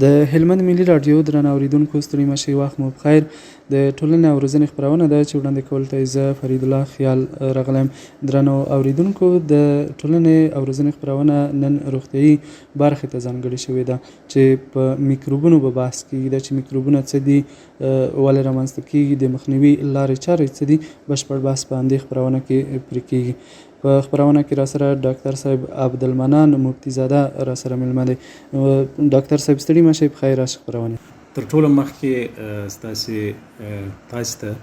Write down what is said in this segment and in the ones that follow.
د هلمند ملي راډیو درنو اوریدونکو ستړي مه شئ، وخت مو بخیر. د ټولنې او روزنې خپرونه ده چې وړاندې کولو ته یې زه فرید الله خیال راغلی یم. درنو اوریدونکو، د ټولنې او روزنې خپرونه نن روغتیایي برخې ته ځانګړې شوې ده چې په میکروبونو به بحث کیږي. دا چې میکروبونه څه دي، ولې رامنځته کیږي، د مخنیوي لارې چارې څه دي، بشپړ بحث په همدې خپرونه کې پرې کیږي. په خپرونه کې را سره ډاکټر صاحب عبدالمنان مفتی زاده را سره مېلمه دی. ډاکټر صاحب ستړي مه شئ، پخیر راشئ خپرونې. تر ټولو مخکې تاسو ته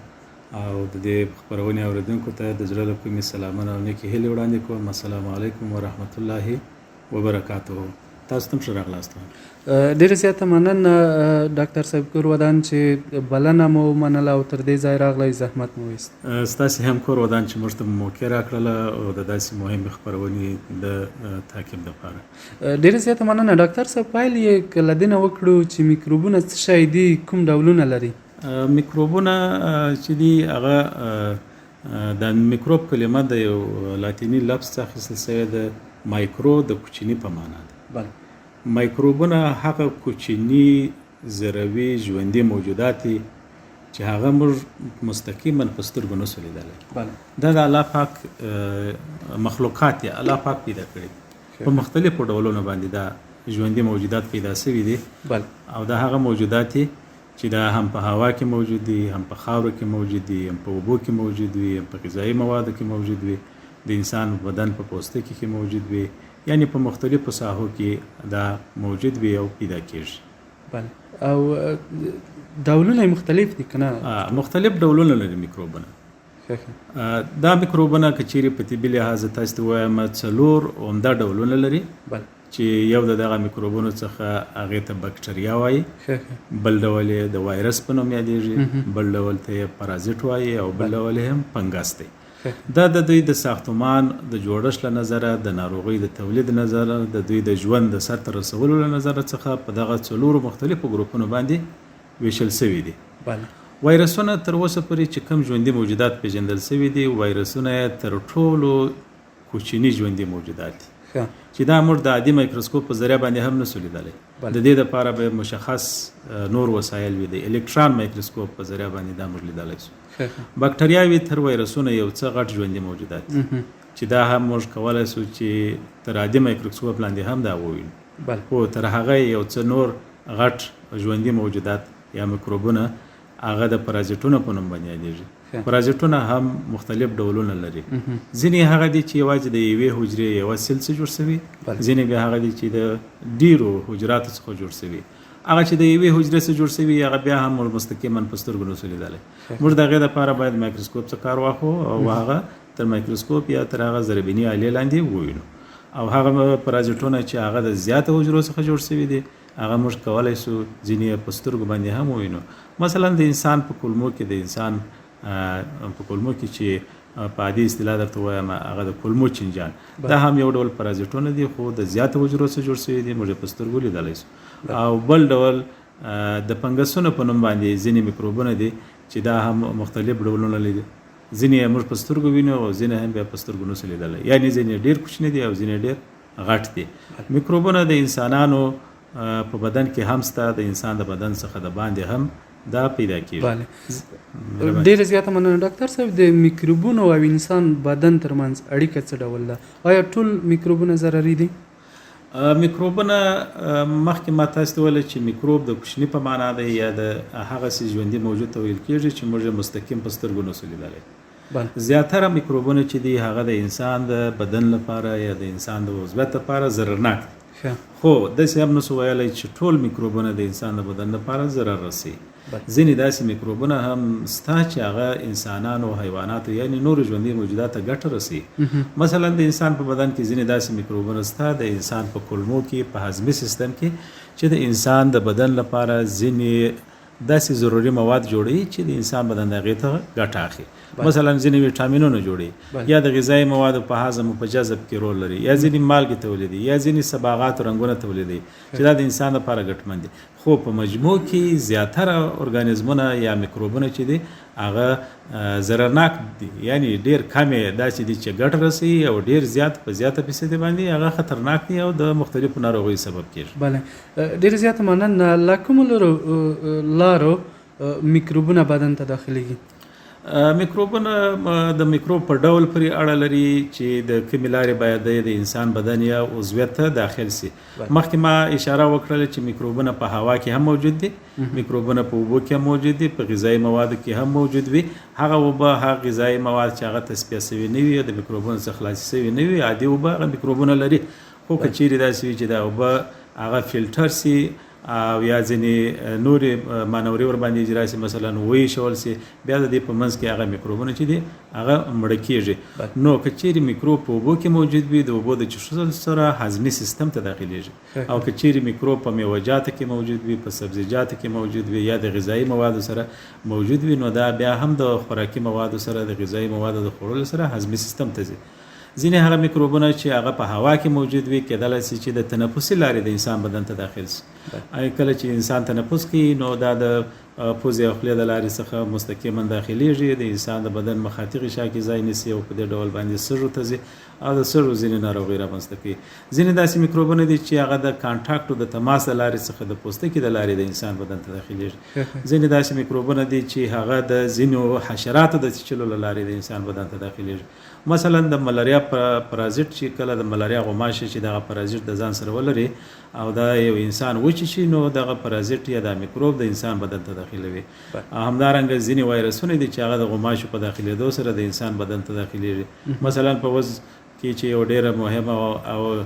او د دې خپرونې اوریدونکو ته د زړه له کومې سلامونه او نیکې هیلې وړاندې کوم. السلام علیکم ورحمت الله وبرکاته. تاسو ته هم ښه راغلاست. ډېره زیاته مننه ډاکټر صاحب کور ودان چې بلنه مو ومنله او تر دې ځای راغلی، زحمت مو ویست. ستاسې هم کور ودان چې موږ ته موقع راکړله او د داسې مهمې خپرونې د تعقیب دپاره. ډېره زیاته مننه ډاکټر صاحب. پیل یې که له دې نه وکړو چې میکروبونه څه شی دي، کوم ډولونه لري؟ میکروبونه چې دي هغه د میکروب کلمه د یو لاتیني لفظ څخه اخیستل شوې ده. مایکرو د کوچني په معنا ده. بله. مایکروبونه هغه کوچني ذروي ژوندي موجودات دي چې هغه موږ مستقیما په سترګو نشو لیدلی. دا د الله پاک مخلوقات دي، الله پاک پیدا کړي په مختلفو ډولونو باندې. دا ژوندي موجودات پیدا شوي دي او دا هغه موجودات دي چې دا هم په هوا کې موجود دي، هم په خاورو کې موجود دي، هم په اوبو کې موجود وي، هم په غذایي موادو کې موجود وي، د انسان بدن په پوستکي کې موجود وي، یعنی په مختلفو ساحو کې دا موجود وي او پیدا کېږي. بله. او ډولونه مختلف دي که نه؟ مختلف ډولونه لري میکروبونه. دا میکروبونه که چیرې په طبي لحاظ تاسو ته ووایم 4 عمده ډولونه لري. بله. چې یو د دغه میکروبونو څخه هغې ته بکټریا وایي، بل ډول یې د وایرس په نوم یادېږي، بل ډول ته یې پرازیت وایي او بل ډول یې هم فنګس دی. دا د دوی د ساختمان د جوړښت له نظره، د ناروغۍ د تولید نظره، د دوی د ژوند د سرته رسولو له نظره څخه په دغه 4 مختلفو ګروپونو باندې ویشل شوي دي. وایرسونه تر اوسه پورې چې کوم ژوندي موجودات پیژندل شوي دي، وایرسونه تر ټولو کوچني ژوندي موجودات دي چې دا موږ د عادي مایکروسکوپ په ذریعه باندې هم نشو لیدلی. د دې لپاره به مشخص نور وسایل وي. د الکترون مایکروسکوپ په ذریعه باندې دا موږ لیدلی شو. بکټریاوې تر وایرسونه یو څه غټ ژوندي موجودات دي چې دا هم موږ کولی شو چې تر عادي مایکروسکوپ لاندې هم دا ووینو. خو تر هغه یو څه نور غټ ژوندي موجودات یا میکروبونه هغه د پرازیتونو په نوم باندې یادېږي. پرازیتونه هم مختلف ډولونه لري. ځینې هغه دي چې یوازې د یوې حجرې یوه سیل څخه جوړ شوي، ځینې بیا هغه دي چې د ډیرو حجراتو څخه جوړ شوي. هغه چې د یوې حجرې څخه جوړ شوي هغه بیا هم مستقیما په سترګو نشو لیدلی. موږ د هغې دپاره باید مایکروسکوپ څخه کار واخلو او هغه تر مایکروسکوپ یا تر هغه ضربیني آلې لاندې ووینو. او هغه پرازیتونه چې هغه د زیاتو حجرو څخه جوړ شوي دي هغه موږ کولی شو ځینې په سترګو باندې هم ووینو. مثلا د انسان په کولمو کې، د انسان په کولمو کې چې په عادي اصطلاح درته وایم هغه د کولمو چینجان، دا هم یو ډول پرازیتونه دي خو د زیاتو حجرو څخه جوړ شوي دي، موږ په سترګو لیدلی شو. او بل ډول د فنګسونو په نوم باندې ځینې میکروبونه دي چې دا هم مختلف ډولونه لري. ځینې یې موږ په سترګو وینو او ځینې هم بیا په سترګو نشو لیدلی، یعنې ځینې ډېر کوچني دي او ځینې ډېر غټ دي. میکروبونه د انسانانو په بدن کې هم شته، د انسان د بدن څخه د باندې هم دا پیدا کیږي. ډېره زیاته مننه ډاکټر صاحب. د میکروبونو او انسان بدن ترمنځ اړیکه څه ډول ده؟ آیا ټول میکروبونه ضرري دي؟ میکروبونه مخکې ما تاسو ته ویل چې میکروب د کوچني په معنا دی یا د هغه څه ژوندي موجود ته ویل کېږي چې موږ مستقیم په سترګو نشو لیدلی. زیاتره میکروبونه چې دي هغه د انسان د بدن لپاره یا د انسان د عضویت لپاره ضررناک دي. خو داسې هم نشو ویلی چې ټول میکروبونه د انسان د بدن لپاره ضرر رسوي. ځینې داسې میکروبونه هم شته چې هغه انسانانو، حیواناتو یعنی نورو ژوندي موجوداتو ته ګټه رسوي. مثلا د انسان په بدن کې ځینې داسې میکروبونه شته د انسان په کولمو کې، په هضمي سیستم کې، چې د انسان د بدن لپاره ځینې داسې ضروري مواد جوړوي چې د انسان بدن د هغې ته ګټه اخلي. مثلا ځینې ویټامینونه جوړوي یا د غذایي موادو په هضم او په جذب کې رول لري، یا ځینې مالګې تولیدوي، یا ځینې صبغات او رنګونه تولیدوي چې دا د انسان لپاره ګټمن دي. خو په مجموع کې زیاتره ارګانیزمونه یا میکروبونه چې دي هغه ضررناک دي، یعنی ډیر کمې داسې دي چې ګټه رسوي او ډیر زیات په زیاته فیصدي باندې هغه خطرناک دي او د مختلفو ناروغیو سبب کیږي. بله، ډیر زیاته مننه. له کومو لارو میکروبونه بدن ته داخليږي؟ میکروبونه د میکروب په ډول پورې اړه لري چې د کومې لارې باید د انسان بدن یا عضویت ته داخل سي. مخکې ما اشاره وکړله چې میکروبونه په هوا کې هم موجود دي، میکروبونه په اوبو کې هم موجود دي، په غذایي موادو کې هم موجود وي. هغه اوبه، هغه غذایي مواد چې هغه تصفیه سوي نه وي، د میکروبونو څخه خلاص سوي نه وي، عادي اوبه هغه میکروبونه لري. خو که چیرې داسې وي چې دا اوبه هغه فلټر سي او یا ځینې نورې مانورې ورباندې اجرا سي، مثلا ویشول سي، بیا د دې په منځ کې هغه میکروبونه چې دي هغه مړه کیږي. نو که چیرې میکروب په اوبو کې موجود وي، د اوبو د چښلو سره هضمي سیستم ته داخلیږي. او که چیرې میکروب په میوه‌جاتو کې موجود وي، په سبزیجاتو کې موجود وي، یا د غذایي موادو سره موجود وي، نو دا بیا هم د خوراکي موادو سره، د غذایي موادو د خوړلو سره هضمي سیستم ته ځي. ځینې هغه میکروبونه چې هغه په هوا کې موجود وي، کېدلی شي چې د تنفسي لارې د انسان بدن ته داخل شي. کله چې انسان تنفس کوي نو دا د پوزې او خولې د لارې څخه مستقیما داخلیږي، د انسان د بدن مخاطي غشا کې ځای نیسي او په دې ډول باندې سږو ته ځي او د سږو ځینې ناروغۍ رامنځته کوي. ځینې داسې میکروبونه دي چې هغه د کانټاکټ او د تماس د لارې څخه د پوستکي د لارې د انسان بدن ته داخلیږي. ځینې داسې میکروبونه دي چې هغه د ځینو حشراتو د چیچلو له لارې د انسان بدن ته داخلیږي. مثلا د ملاریا پرازیت چې کله د ملاریا غوماشه چې دغه پرازیت د ځان سره ولري او دا یو انسان وچشي، نو دغه پرازیت یا د میکروب د انسان بدن ته داخلوي. همدارنګه ځینې وایرسونه دي چې هغه د غوماشو په داخلېدو سره د انسان بدن ته داخليږي. مثلا په وز کې چې یو ډیره مهمه او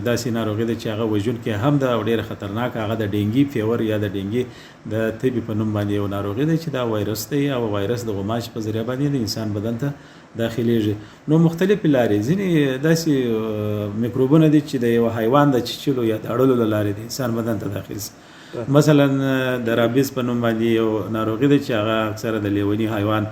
داسې ناروغي ده چې هغه وژونکې هم ده او ډیره خطرناک، هغه د ډینګي فیور یا د ډینګي د تبي په نوم باندې یو ناروغي ده چې دا وایرس دی او وایرس د غوماش په ذریعہ باندې د انسان بدن ته داخليږي. نو مختلف لارې ځینې داسې میکروبونه دي چې د یو حیوان د چیچلو یا د اړولو له لارې د انسان بدن ته داخل شي. مثلا د رابیز په نوم باندې یو ناروغي ده چې هغه اکثره د لیونی حیوان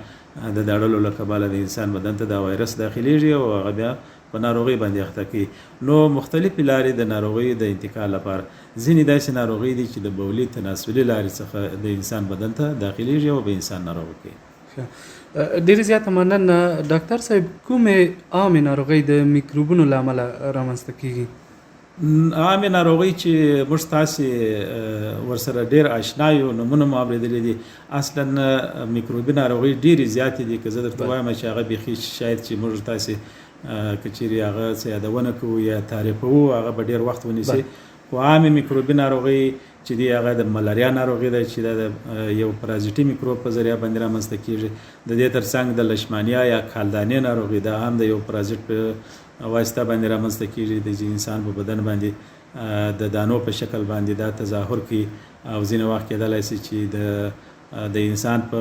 د اړولو له کبله د انسان بدن ته دا وایرس داخليږي او هغه بیا په ناروغي باندې اخته کوي. نو مختلف لارې د ناروغي د انتقال لپاره ځینې داسې ناروغي دي چې د بولي تناسلي لارې څخه د انسان بدن ته داخليږي او به انسان ناروغ کوي. ډېر زیات مننه ډاکټر صاحب. کومې عامې ناروغۍ د میکروبونو له امله رامنځته کیږي؟ عامې ناروغۍ چې موږ تاسې ورسره ډېر آشنا یو، نومونه مو اورېدلي دي. اصلا میکروبي ناروغۍ ډېرې زیاتې دي. که زه درته وایم چې هغه بیخي شاید چې موږ تاسې که چیرې هغه څه یادونه کوو یا تعریفوو هغه به ډېر وخت ونیسي. خو عامې میکروبي ناروغۍ چې دی هغه د ملاریا ناروغي ده چې د یو پرازیټي میکروب په ذریعہ باندې رامنځته کیږي. د دې ترڅنګ د لشمانیا یا کالدانې ناروغي ده هم د یو پرازیټ په واسطه باندې رامنځته کیږي، د انسان په بدن باندې د دانو په شکل باندې دا تظاهر کوي او ځینې وخت کېدلی شي چې د انسان په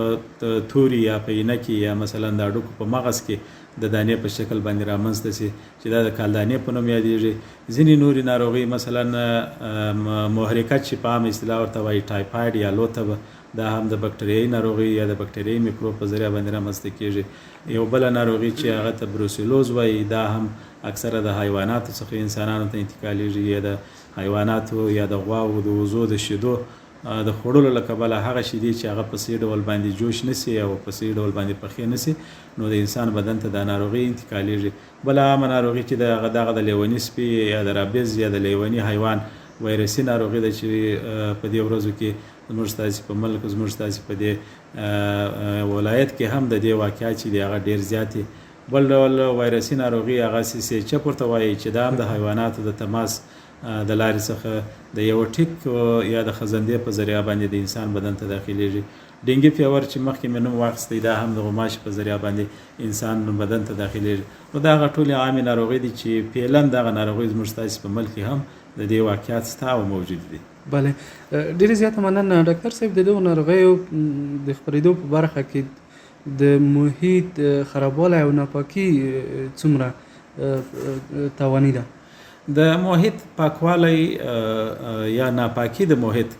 توري یا په اینه کې یا مثلا د هډوکو په مغز کې د دانې په شکل باندې رامنځته شي چې دا د کالدانې په نوم یادېږي. ځینې نورې ناروغۍ مثلا محرکات چې په عام اصطلاح ورته وایي ټایفاید یا لوتب، دا هم د بکټریایي ناروغي یا د بکټریایي میکروب په ذریعہ باندې رامنځته کیږي. یو بله ناروغي چې هغه ته بروسیلوز وایي، دا هم اکثره د حیواناتو څخه انسانانو ته انتقالیږي، یا د حیواناتو یا د غواو د وزو د شیدو د خوړلو له کبله هغه شیدې چې هغه په سي ډول باندې جوش نسی او په سي ډول باندې پخې نسی، نو د انسان بدن ته د ناروغي انتقالیږي. بل عامه ناروغي چې دغه د لیونی سپي یا د رابیز یا د لیونی حیوان وایرسي ناروغي ده چې په دې ورځو کې زموږ ستاسې په ملک، زموږ ستاسې په دې ولایت کې هم د دې واقعات چې دی هغه ډېر زیاتې. بل ډول وایرسي ناروغي هغه سیچپ ورته وایي چې دا هم د حیواناتو د تماس د لارې څخه د یو ټیک یا د خزندې په ذریعہ باندې د انسان بدن ته داخليږي. ډینګي فیور چې مخکې مې نوم واخیستی، دا هم د غوماشي په ذریعہ باندې انسان بدن ته داخليږي. نو دا هغه ټولې عامې ناروغۍ دي چې فعلا دغه ناروغۍ زموږ ستاسې په ملک هم د دې واقعات شته او موجود دي. بله، ډېرې زیاته مننه ډاکټر صاحب. د دغو ناروغیو د خپرېدو په برخه کې د محیط خرابوالی او ناپاکي څومره تاواني ده؟ د محیط پاکوالی یا ناپاکی د محیط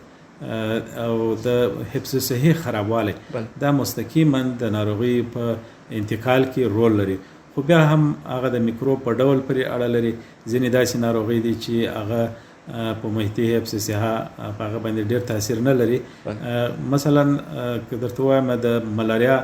او د حفظ صحي خرابوالی دا مستقیما د ناروغي په انتقال کې رول لري. خو بیا هم هغه د میکروب په ډول پورې اړه لري. ځینې داسې ناروغۍ دي چې هغه په محیطي حفظ صحه په هغه باندې ډېر تاثیر نه لري. مثلا که درته وایم د ملاریا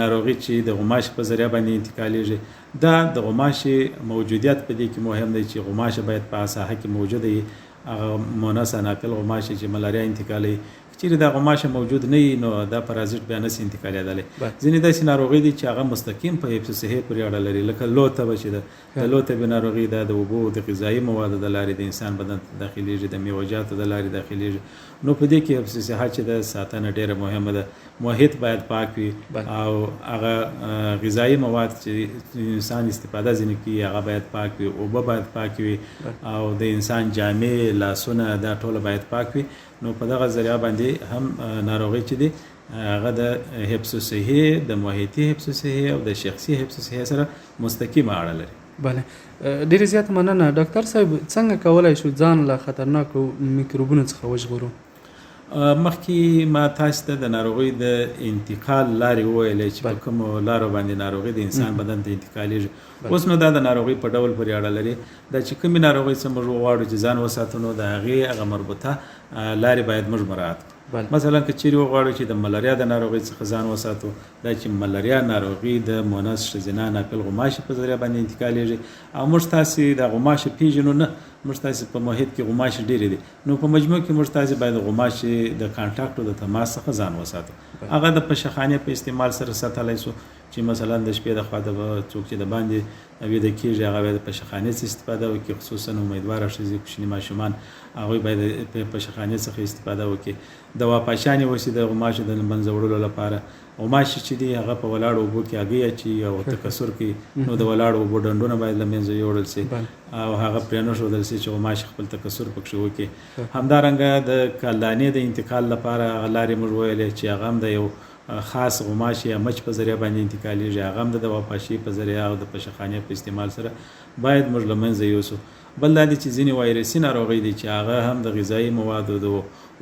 ناروغي چې د غوماشې په ذریعه باندې انتقالیږي، دا د غوماشې موجودیت په دې کې مهم دی چې غوماشه باید په ساحه کې موجوده وي. هغه مونس ناقل غوماشې چې ملاریا انتقالوي، چیرې دا غوماشه موجود نه وي نو دا پرازیت بیا نشي انتقالېدلی. ځینې داسې ناروغي دي چې هغه مستقیم په حفظ صحي پورې اړه لري، لکه لو تبه چې ده، د لو تبې ناروغي دا د اوبو د غذایي موادو د لارې د انسان بدن ته داخلیږي، د میوه‌جاتو د لارې داخلیږي. نو په دې کې حفظ صحه چې د ساتنه ډېره مهمه ده. محیط باید پاک وي او هغه غذایي مواد چې انسان استفاده ځینې کوي هغه باید پاک وي، اوبه باید پاک وي او د انسان جامې، لاسونه دا ټوله باید پاک وي. نو په دغه ذریعه باندې هم ناروغي چې دی هغه د حفظ صحي، د محیطي حفظ صحي او د شخصي حفظ صحي سره مستقیمه اړه لري. بله، ډېرې زیات مننه ډاکټر صاحب. څنګه کولی شو ځان له خطرناکو میکروبونو څخه وژغورو؟ مخکې ما تاسو ته د ناروغۍ د انتقال لارې وویلې چې په کومو لارو باندې ناروغي د انسان بدن ته انتقالیږي. اوس نو دا د ناروغۍ په ډول پورې اړه لري. دا چې کومې ناروغۍ څخه موږ غواړو چې ځان وساتو نو د هغې هغه مربوطه لارې باید موږ مراعات کړو. مثلا که چیرې وغواړو چې د ملاریا د ناروغۍ څخه ځان وساتو، دا چې ملاریا ناروغي د مونس ښځینه ناقل غوماشې په ذریعه باندې انتقالیږي او موږ تاسې د غوماشې پیژنو نه، موږ تاسې په محیط کې غوماشې ډېرې دي. نو په مجموع کې موږ تاسې باید د غوماشې د کانټاکټ او د تماس څخه ځان وساتو. هغه د پشخانې په استعمال سره ساتلی سو چې مثلا د شپې د خوا د څوک چې د باندې ویده کېږي هغه باید د پشخانې څخه استفاده وکړي، خصوصا امیدواره ښځې، کوچني ماشومان هغوی باید د پشخانې څخه استفاده وکړي. دوا پاشانې وسي د غوماشو د منځه وړلو لپاره. غوماشې چې دي هغه په ولاړو اوبو کې هګۍ اچي او تکثر کوي، نو د ولاړو اوبو ډنډونه باید له منځه یوړل سي او هغه پرې نه ښودل سي چې غوماشې خپل تکثر پکښې وکړي. همدارنګه د کلدانې د انتقال لپاره هغه لارې موږ ویلې چې هغه هم د یو خاص غوماشې یا مچ په ذریعه باندې انتقالیږي، هغه هم د دوا پاشي په ذریعه او د پشخانې په استعمال سره باید موږ له منځه یوسو. بل دا دی چې ځینې وایرسي ناروغۍ دي چې هغه هم د غذایي موادو د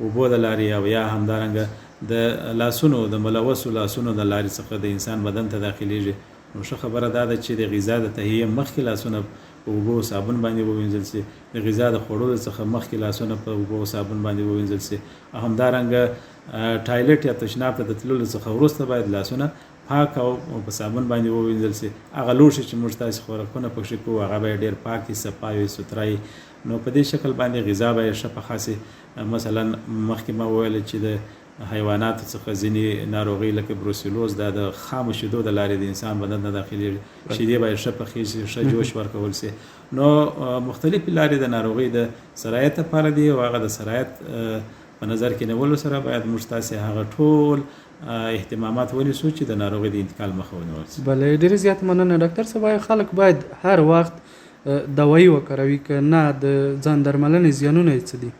اوبو د لارې او یا همدارنګه د لاسونو د ملوثو لاسونو د لارې څخه د انسان بدن ته داخلیږي. نو ښه خبره دا ده چې د غذا د تهیې مخکې لاسونه په اوبو او صابون باندې ووینځل سي، د غذا د خوړلو څخه مخکې لاسونه په اوبو او صابون باندې ووینځل سي. همدارنګه ټایلټ یا تشناب ته د تللو څخه وروسته باید لاسونه پاک او په صابون باندې ووینځل سي. هغه لوښي چې موږ تاسې خوراکونه پکښې کوو هغه باید ډېر پاک وي، صفا وي، سوتره وي. نو په دې شکل باندې غذا باید ښه پخه سي. مثلا مخکې ما وویل چې د حیواناتو څخه ځینې ناروغۍ لکه بروسیلوز دا د خامو شیدو د لارې د انسان بدن ته داخلیږي. شیدې باید ښه پخې سي، ښه جوش ورکول سي. نو مختلفې لارې د ناروغۍ د سرایت لپاره دي او هغه د سرایت په نظر کې نیولو سره باید موږ تاسې هغه ټول اهتمامات ونیسو چې د ناروغۍ د انتقال مخه ونیول سي. بله، ډېرې زیات مننه ډاکټر صاحب. خلک باید هر وخت دوایي وکاروي که نه د ځان درملنې زیانونه یې څه دي؟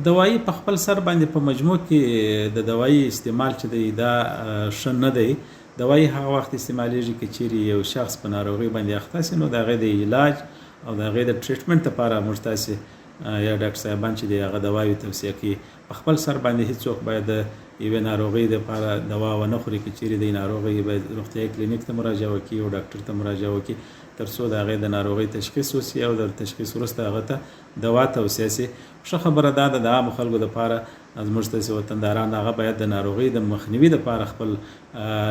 دوایي په خپل سر باندې په مجموع کې د دوایي استعمال چې دی دا ښه نه دی. دوایي هغه وخت استعمالیږي که چیرې یو شخص په ناروغۍ باندې اخته سي، نو د هغې د علاج او د هغې د ټریټمنټ لپاره موږ تاسې یا ډاکټر صاحبان چې دی هغه دوایي توصیه کوي. په خپل سر باندې هیڅوک باید د یوې ناروغۍ دپاره دوا ونه خوري. که چیرې د ناروغۍ باید روغتیایي کلینیک ته مراجعه وکړي او ډاکټر ته مراجعه وکړي تر څو د هغې د ناروغۍ تشخیص وسي او د تشخیص وروسته هغه ته دوا توصیه سي. ښه خبره دا ده د عامو خلکو دپاره زموږ تاسې وطنداران هغه باید د ناروغۍ د مخنیوي دپاره خپل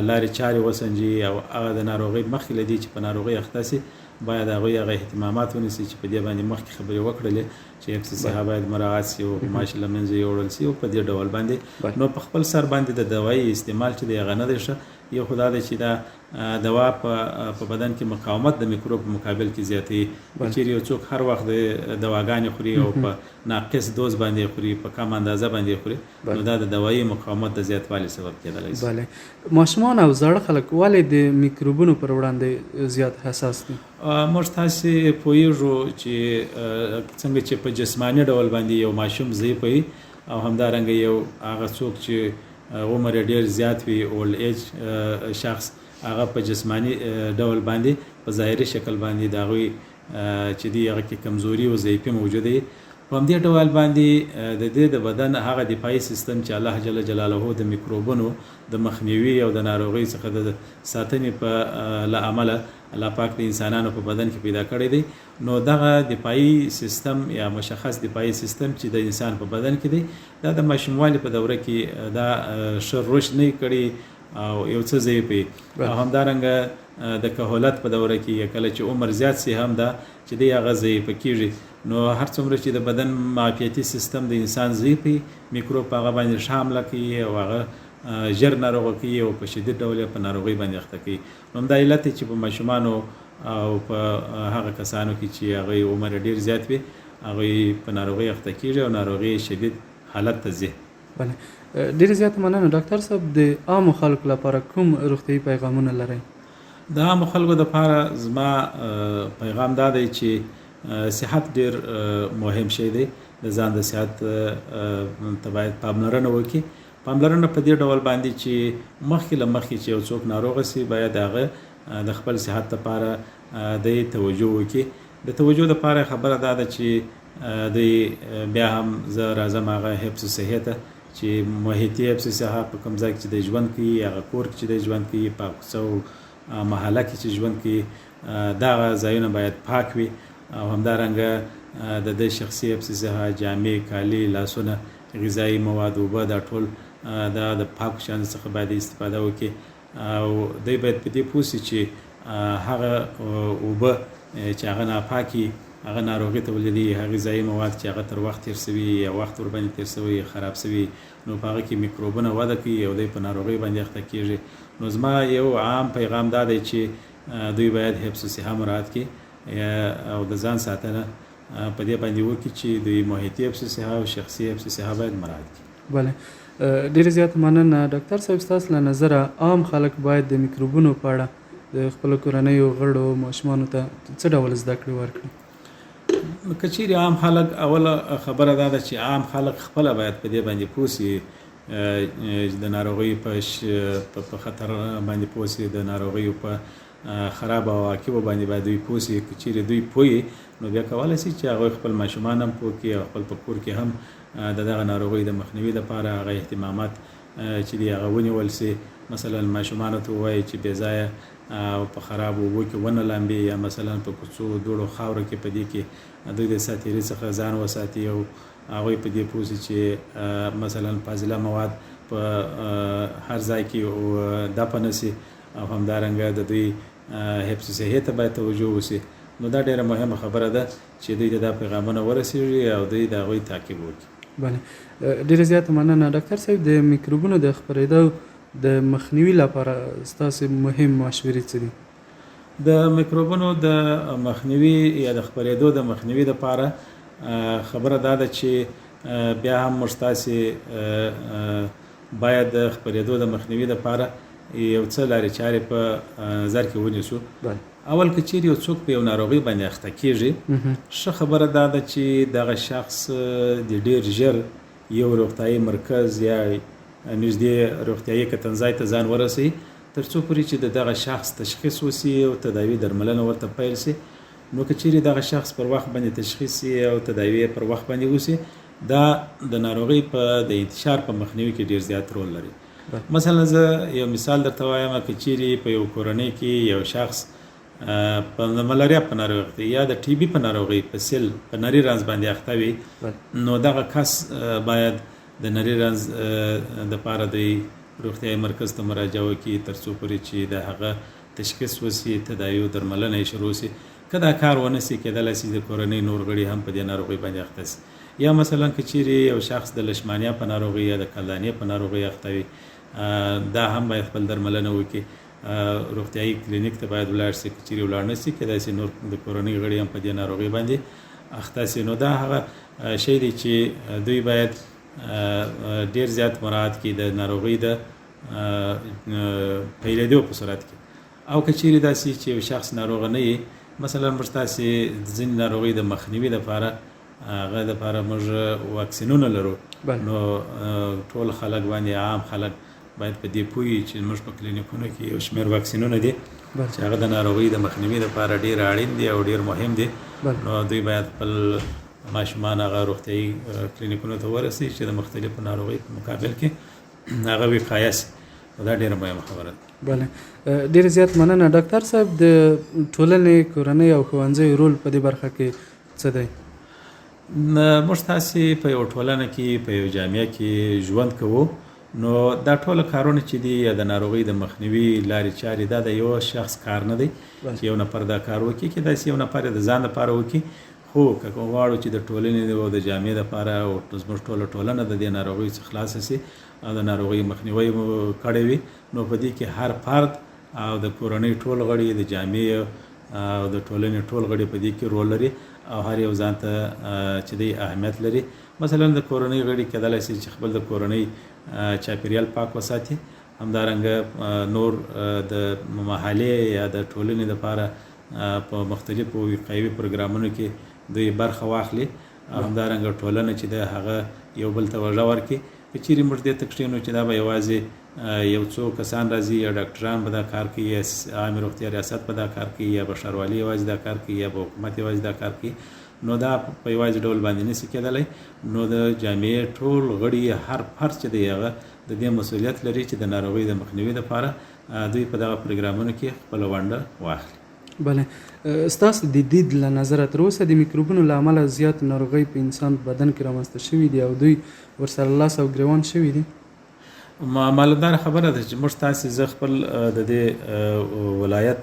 لارې چارې وسنجي او هغه د ناروغۍ مخکې له دې چې په ناروغۍ اخته سي باید هغوی هغه اهتمامات ونیسي چې په دې باندې مخکې خبرې وکړلې چې حفظ صحه باید مراعات سي او غوماشې له منځه یوړل سي او په دې ډول باندې نو په خپل سر باندې د دوایي استعمال چې دی هغه نه دی ښه. یو خو دا دی چې دا دوا په بدن کې مقاومت د میکروب په مقابل کې زیاتوي. چیرې یو څوک هر وخت د دواګانې خوري او په ناقص دوز باندې خوري، په کم اندازه باندې خوري، نو دا د دوایي مقاومت د زیاتوالي سبب کېدلی شي. بله، ماشومان او زاړه خلک ولې د میکروبونو پر وړاندې زیات حساس دي؟ موږ تاسې پوهېږو چې څنګه چې په جسماني ډول باندې یو ماشوم ضعیف وي او همدارنګه یو هغه څوک چې عمر ډېر زیات وي اولډ ایج شخص هغه په جسماني ډول باندې په ظاهري شکل باندې د هغوی چې دی هغه کې کمزوري او ضعیفي موجوده وي په همدې ډول باندې د دې د بدن هغه دفاعي سیستم چې الله جل جلاله د میکروبونو د مخنیوي او د ناروغۍ څخه د ساتنې په له امله الله پاک د انسانانو په بدن کې پیدا کړی دی. نو دغه دفاعي سیستم یا مشخص دفاعي سیستم چې د انسان په بدن کې دی دا د ماشوموالي په دوره کې دا ښه رشد نه کړي او یو څه ضعیف وي. او همدارنګه د کهولت په دوره کې کله چې عمر زیات سي هم دا چې دی هغه ضعیف کیږي. نو هر څومره چې د بدن معافیتي سیستم د انسان ضعیف وي میکروب هغه باندې حمله کوي او هغه ژر ناروغه کوي او په شدید ډول په ناروغۍ باندې اخته کوي. نو دا علت چې په ماشومانو او په هغه کسانو کې چې هغه عمر ډیر زیات وي هغه په ناروغۍ اخته کیږي او ناروغي شدید حالت ته ځي. بله ډیر زیات مننه ډاکټر صاحب. د عام خلکو لپاره کوم روغتیايي پیغامونه لرئ؟ د عام خلکو لپاره زما پیغام دا دی چې صحت ډیر مهم شی دی. د ځان د صحت ته باید پاملرنه وکړي. پاملرنه په دې ډول باندې چې مخکې له مخکې چې یو څوک ناروغه سي باید هغه د خپل صحت لپاره د توجه وکړي. د توجه لپاره خبره دا ده چې د بیا هم زه راځم هغه حفظ صحت چې محیطي حفظ صحت په کوم ځای کې د ژوند کوي هغه کور کې چې د ژوند کوي پاک څو محله کې چې ژوند کوي دا ځایونه باید پاک وي. او همدارنګه د شخصي حفظ صحت جامې کالي لاسونه غذایی مواد اوبه دا ټول دا د پاک شیانو څخه باید استفاده وکړي. او دوی باید په دې پوه سي چې هغه اوبه چې هغه ناپاکي هغه ناروغي تولیدي هغه غذایی مواد چې هغه تر وخت تیر سوي یا وخت ور باندې تیر سوي خراب سوي نو په هغه کې میکروبونه وده کوي او دوی په ناروغي باندې اخته کیږي. نو زما یو عام پیغام دا دی چې دوی باید حفظ صحت مراعات کړي او د ځان ساتنه په دې باندې وکړي چې دوی محیطي حفظ صحت او شخصي حفظ صحت باید مراعات کړي. بله ډیر زیات مننه ډاکټر صاحب. ستاسو له نظره عام خلک باید د میکروبونو په اړه د خپل کورنیو غړو ماشومانو ته څه ډول زده کړې ورکړي؟ که چیرې عام خلک اوله خبره دا ده چې عام خلک خپله باید په دې باندې پوه سي د ناروغیو په خطر باندې پوه سي د ناروغیو په خراب عواقبو باندې باید دوی پوه سي. که چیرې دوی پوه نو بیا کولی سي چې هغوی خپل ماشومان هم پوه کړي او خپل په کور کې هم د دغه ناروغۍ د مخنیوي لپاره هغه اهتمامات چې دی هغه ونیول سي. مثلا ماشومانو ته ووایي چې بې ځایه او په خراب اوبو کې ونه لامبي یا مثلا په کوڅو دوړو خاورو کې په دې کې دوی د ساتیري څخه ځان وساتي او هغوی په دې پوه سي چې مثلا فاضله مواد په هر ځای کې دفع نه سي. او همدارنګه د دوی حفظ صحت ته باید توجه وسي. نو دا ډیره مهمه خبره ده چې دوی ته دا پیغامونه ورسیږي او دوی د هغوی تعقیب وکړي. بله ډیره زیاته مننه ډاکټر صاحب. د میکروبونو د خپرېدو د مخنیوي لپاره ستاسو مهم مشورې څه دي؟ د میکروبونو د مخنیوي یا د خپرېدو د مخنیوي لپاره خبره دا ده چې بیا هم موږ تاسې باید د خپرېدو د مخنیوي لپاره یو څه لارې چارې په نظر کې ونیسو. اول که چیرې یو څوک په یو ناروغۍ باندې اخته کیږي ښه خبره دا ده چې دغه شخص د ډیر ژر یو روغتیايي مرکز یا نږدې روغتیايي کتنځای ته ځان ورسوي تر څو پورې چې دغه شخص تشخیص وسي او تداوی درملنه ورته پیل سي. نو که چیرې دغه شخص پر وخت باندې تشخیص او تداوی پر وخت باندې وسي دا د ناروغۍ په د انتشار په مخنیوي کې ډیر زیات رول لري. مثلا زه یو مثال درته وایم که چیرې په یو کورنۍ کې یو شخص په ملاریا په ناروغۍ یا د ټي بي په ناروغۍ په سیل په نري رنځ باندې اخته وي نو دغه کس باید د نري رنځ دپاره د روغتیايي مرکز ته مراجعه وکړي تر څو پورې چې د هغه تشخیص وسي تداوی او درملنه یې شروع سي. که دا کار ونه سي کېدلی سي د کورنۍ نور غړي هم په دې ناروغۍ باندې اخته سي. یا مثلا که چیرې یو شخص د لشمانیا په ناروغۍ یا د کلدانیا په ناروغۍ اخته وي دا هم باید خپل درملنه وکړي. روغتیايي کلینیک ته باید ولاړ سي. که چیرې ولاړ نه سي کېدای سي نور د کورنۍ غړي هم په دې ناروغۍ باندې اخته سي. نو دا هغه شی دی چې دوی باید ډیر زیات مراعات کړي د ناروغۍ د پیلېدو په صورت کې. او که چیرې داسې چې یو شخص ناروغه نه وي مثلا موږ تاسې د ځینې ناروغۍ د مخنیوي لپاره هغه دپاره موږ واکسینونه لرو. نو ټول خلک باندې عام خلک باید په دې پوه وي چې موږ په کلینیکونو کې یو شمېر واکسینونه دي چې هغه د ناروغۍ د مخنیوي لپاره ډېر اړین دي او ډېر مهم دي. نو دوی باید خپل ماشومان هغه روغتیایي کلینیکونو ته ورسي چې د مختلفو ناروغیو په مقابل کې هغه وقایه سي. دا ډېره مهمه خبره ده. بله ډېر زیات مننه ډاکټر صاحب. د ټولنې کورنۍ او ښوونځیو رول په دې برخه کې څه دی؟ موږ تاسې په یو ټولنه کې په یو جامعه کې ژوند کوو، نو دا ټول کارونه چې دي یا د ناروغۍ د مخنیوي لارې چارې دا د یو شخص کار نه دی چې یو نفر دا کار وکړي، کې داسې یو نفر د ځان لپاره وکړي. خو که غواړو چې د ټولنې او د جامعې لپاره او زموږ ټوله ټولنه د دې ناروغیو څخه خلاصه سي او د ناروغۍ مخنیوی کړی وي، نو په دې کې هر فرد او د کورنۍ ټول غړي، د جامعې او د ټولنې ټول غړي په دې کې رول لري او هر یو ځان ته چې دی اهمیت لري. مثلا د کورنۍ غړي کېدلی شي چې خپل د کورنۍ چاپیریال پاک وساتي، همدارنګه نور د محلې یا د ټولنې لپاره په مختلفو وقایوي پروګرامونو کې دوی برخه واخلي، همدارنګه ټولنه چې د هغه یو بل ته وژه ورکړي. که چیرې موږ دې ته کښېنو چې دا به یوازې یو څو کسان راځي یا ډاکټران به دا کار کوي یا عامې روغتیا ریاست به دا کار کوي یا به ښاروالي یوازې دا کار کوي یا به حکومت یوازې دا کار کوي، نو دا په یوازې ډول باندې نشي کېدلی. نو د جامعې ټول غړي هر فرد چې دی هغه د دې مسؤلیت لري چې د ناروغۍ د مخنیوي لپاره دوی په دغه پروګرامونو کې خپله ونډه واخلي. بله ستاسو د دید له نظره تر اوسه د میکروبونو له امله زیات ناروغۍ په انسان بدن کې رامنځته شوي دي او دوی ورسره لاس او ګریوان شوي دي؟ معلومدار خبره ده چې موږ تاسې زه خپل د دې ولایت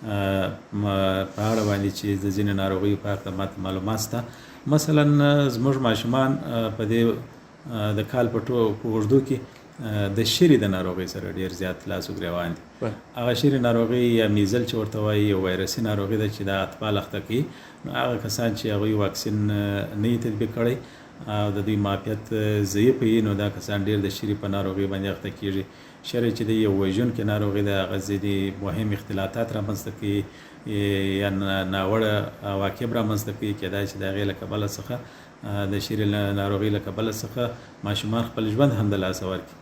په اړه باندې چې د ځینې ناروغیو په هکله ماته معلومات شته. مثلا زموږ ماشومان په دې د کال په اوږدو کې د شري د ناروغۍ سره ډېر زیات لاس و ګریوان دي. هغه شري ناروغۍ یا میزل چې ورته وایي یو وایرسي ناروغي ده چې د اطفال اخته کوي، نو هغه کسان چې هغوی واکسین نه وي تطبیق کړی او د دوی معافیت ضعیف وي، نو دا کسان ډېر د شري په ناروغۍ باندې اخته کېږي. شري چې د یو وژونکې ناروغي ده، هغه ځینې مهم اختلاطات رامنځته کوي یا ناوړه عواقب رامنځته کوي. کېدای شي د هغې له کبله څخه د شري ناروغۍ له کبله څخه ماشومان خپل ژوند هم د لاسه ورکړي.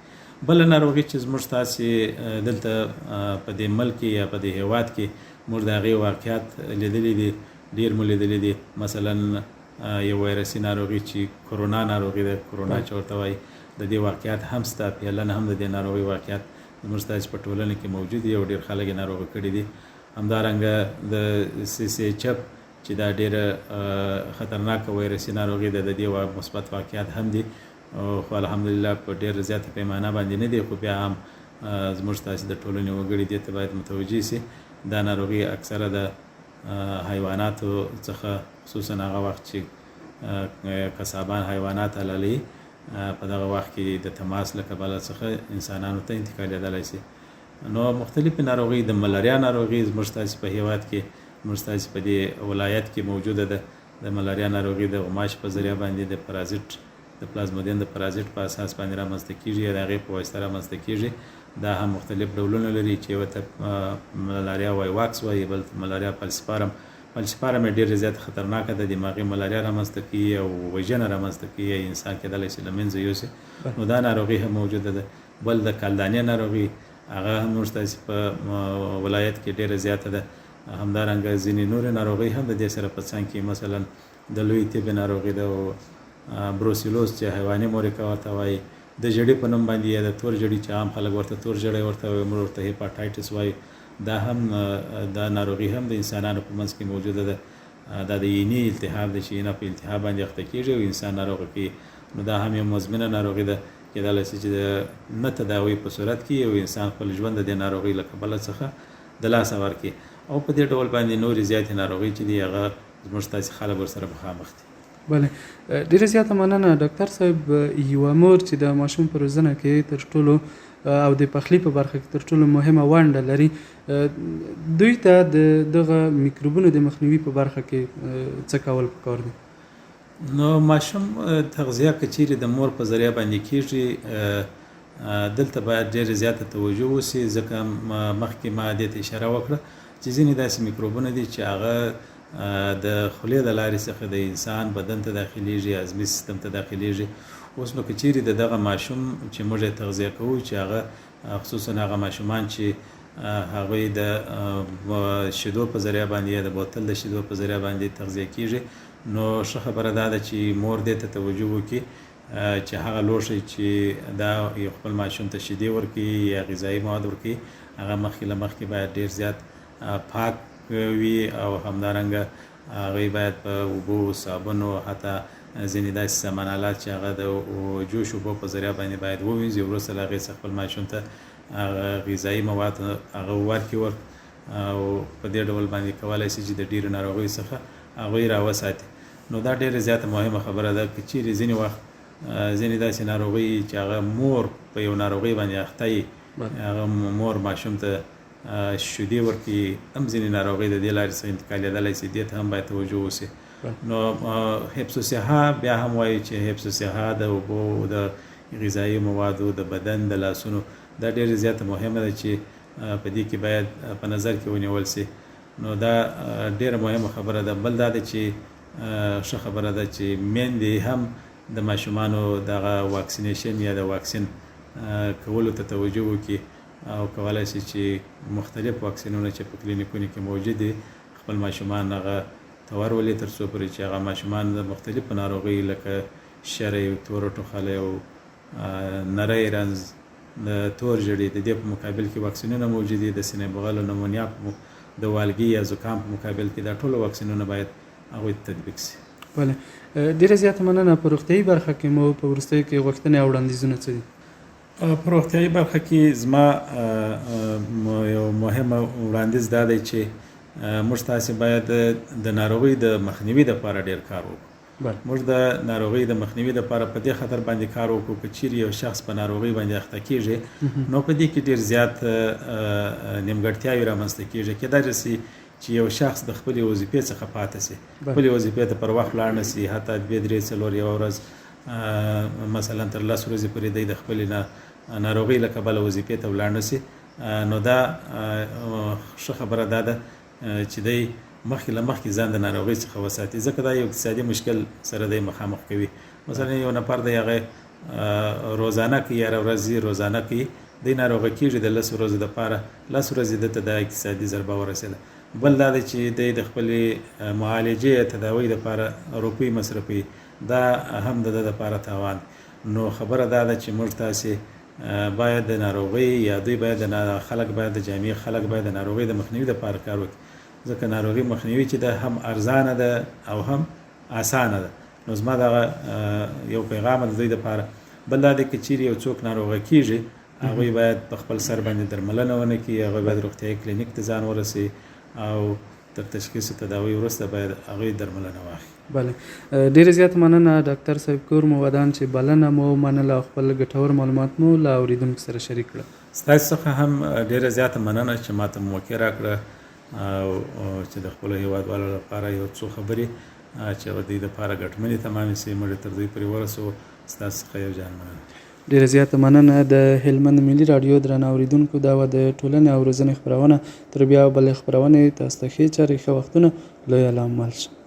بله ناروغي چې زموږ تاسې دلته په دې ملک یا په دې هېواد کې موږ د هغې واقعیات لیدلي دي، ډېر مو لیدلي دي. مثلا یو وایرسي ناروغي چې کرونا ناروغي ده، کرونا چې ورته وایي، د دې واقعیات هم شته. فعلا هم د دې ناروغۍ واقعیات زموږ تاسې په ټولنه کې موجود دي او ډېر خلک یې ناروغه کړي دي. همدارنګه د CCHF چې دا ډېره خطرناکه وایرسي ناروغي ده، د دې مثبت واقعیات هم دي، خو الحمدلله په ډېر زیاته پیمانه باندې نه دي، خو بیا هم زموږ تاسې د ټولنې وګړي دې ته باید متوجه سي. دا ناروغي اکثره د حیواناتو څخه، خصوصا هغه وخت چې قصابان حیوانات حلالوي، په دغه وخت کې د تماس له کبله څخه انسانانو ته انتقالېدلی سي. نو مختلفې ناروغۍ، د ملاریا ناروغي زموږ تاسې په هېواد کې، زموږ تاسې په دې ولایت کې موجوده ده. د ملاریا ناروغي د غوماش په ذریعه باندې د پرازیت، د پلازمودین د پرازیت په اساس باندې رامنځته کېږي یا د هغې په واسطه رامنځته کېږي. دا هم مختلف ډولونه لري چې یو ته ملاریا وایواکس وایي، بل ملاریا فلسیپارم. فلسیپارم یې ډېره زیاته خطرناکه ده، دماغي ملاریا رامنځته کوي او وژنه رامنځته کوي یا انسان کېدلی شي له منځه یوسي. نو دا ناروغي هم موجوده ده. بل د کالدانې ناروغي، هغه هم موږ تاسې په ولایت کې ډېره زیاته ده. همدارنګه ځینې نورې ناروغۍ هم د دې سره په څنګ کې، مثلا د لوی تبې ناروغي ده او بروسیلوز چې حیواني مورکه ورته وایي، د ژړې په نوم باندې یا د تور ژړي چې عام خلک ورته تور ژړی ورته وایي، موږ ورته هیپاټایټس وایي. دا هم دا ناروغي هم د انسانانو په منځ کې موجوده ده. دا د ینې التهاب ده چې ینه په التهاب باندې اخته کېږي او انسان ناروغه کوي. نو دا هم یو مزمنه ناروغي ده، کېدلی شي چې د نه تداوي په صورت کې یو انسان خپل ژوند د دې ناروغۍ له کبله څخه د لاسه ورکړي. او په دې ډول باندې نورې زیاتې ناروغۍ چې دي هغه زموږ تاسې خلک ورسره مخامخ دي. بله ډېره زیاته مننه ډاکټر صاحب. یوه مور چې د ماشوم په روزنه کې تر ټولو او د پخلي په برخه کې تر ټولو مهمه ونډه لري، دوی ته د دغه میکروبونو د مخنیوي په برخه کې څه کول پکار دي؟ نو ماشوم تغذیه که چیرې د مور په ذریعه باندې کېږي، دلته باید ډېره زیاته توجه وسي، ځکه مخکې ما دې ته اشاره وکړه چې ځینې داسې میکروبونه دي چې هغه د خولې د لارې څخه د انسان بدن ته داخلیږي، هضمي سیستم ته داخلیږي. اوس نو که چیرې د دغه ماشوم چې موږ یې تغذیه کوو، چې هغه خصوصا هغه ماشومان چې هغوی د شیدو په ذریعه باندې یا د بوتل د شیدو په ذریعه باندې تغذیه کېږي، نو ښه خبره دا ده چې مور دې ته توجه وکړي چې هغه لوښی چې دا یو خپل ماشوم ته شیدې ورکوي یا غذایي مواد ورکوي هغه مخکې له مخکې باید ډېر زیات پاک وي او همدارنګه هغوی باید په اوبو صابون او حتی ځینې داسې سامان آلات چې هغه د جوش اوبو په ذریعه باندې باید ووینځي وروسته له هغې څخه خپل ماشوم ته هغه غذایي مواد هغه ورکړي او په دې ډول باندې کولی شي چې د ډېرو ناروغیو څخه هغوی راوساتي. نو دا ډېره زیاته مهمه خبره ده که چیرې ځینې وخت ځینې داسې ناروغۍ چې هغه مور په یو ناروغۍ باندې اخته وي هغه مور ماشوم ته شیدې ورکړي هم ځینې ناروغۍ د دې لارې څخه انتقالېدلی شي دې ته هم باید توجه وشي. نو حفظ الصحه بیا هم وایي چې حفظ الصحه د اوبو د غذایي موادو د بدن د لاسونو دا ډېره زیاته مهمه ده چې په دې کې باید په نظر کې ونیول شي. نو دا ډېره مهمه خبره ده. بل دا ده چې ښه خبره ده چې میندې هم د ماشومانو دغه واکسینیشن یا د واکسین کولو ته توجه وکړي او کولی شي چې مختلف واکسینونه چې په کلینیکونو کې موجود دي خپل ماشومان هغه ته ورولي تر څو پورې چې هغه ماشومان د مختلفو ناروغیو لکه شری، توره ټوخلی او نری رنځ د تور ژړي د دې په مقابل کې واکسینونه موجود دي. د سینې بغل او نمونیا د والګي یا زکام په مقابل کې دا ټول واکسینونه باید هغوی تطبیق شي. بله ډېره زیاته مننه. په روغتیایي برخه کې مو په وروستیو کې غوښتنې او وړاندیزونه څه دي؟ په روغتیایي برخه کې زما یو مهمه وړاندیز دا دی چې موږ تاسې باید د ناروغۍ د مخنیوي دپاره ډېر کار وکړو. موږ د ناروغۍ د مخنیوي دپاره په دې خاطر باندې کار وکړو که چیرې یو شخص په ناروغۍ باندې اخته کېږي نو په دې کې ډېر زیات نیمګړتیاوې رامنځته کېږي. کېدای شي چې یو شخص د خپلې وظیفې څخه پاتې شي، خپلې وظیفې ته پر وخت لاړ نه شي، حتی 2 3 4 یوه ورځ مثلا تر 10 ورځې پورې دی د خپلې ناروغۍ له کبله وظیفې ته ولاړ نه شي. نو دا ښه خبره دا ده چې دی مخکې له مخکې ځان د ناروغۍ څخه وساتي ځکه دا یو اقتصادي مشکل سره دی مخامخ کوي. مثلا یو نفر دی هغه روزانه کوي هره ورځ روزانه کوي دی ناروغه کېږي د 10 ورځو دپاره 10 ورځې ده ته دا اقتصادي ضربه ورسېده. بل دا دی چې دی د خپلې معالجې تداوۍ دپاره روپۍ مصرفوي دا هم د ده دپاره تاوان. نو خبره دا ده چې موږ تاسې باید د ناروغۍ یا دوی باید خلک باید د جامع خلک باید د ناروغۍ د مخنیوي دپاره کار وکړي ځکه ناروغي مخنیوي چې ده هم ارزانه ده او هم اسانه ده. نو زما دغه یو پیغام د دوی دپاره. بل دا دی که چیرې یو څوک ناروغه کېږي هغوی باید په خپل سر باندې درملنه ونه کړي، هغوی باید روغتیایي کلینیک ته ځان ورسوي او تر تشخیص تداوی وروسته باید هغوی درملنه واخلي. بله ډېرې زیاته مننه ډاکټر صاحب کور مو ودان چې بلنه مو منله او خپل ګټور معلومات مو له اورېدونکو سره شریک کړه. ستاسو څخه هم ډېره زیاته مننه چې ماته موقع راکړه او چې د خپلو هېوادوالو لپاره یو څو خبرې چې د دوی دپاره ګټمنې تمامې شي موږ تر دوی پورې ورسوو. ستاسو څخه یو جان مننه. ډېره زیاته مننه. د هلمند ملي راډیو درنه اورېدونکو دا وه د ټولنې او روزنې خپرونه. تر بیا بلې خپرونې تاسو ته ښې چارې ښه وختونه. لوی الله مل شه.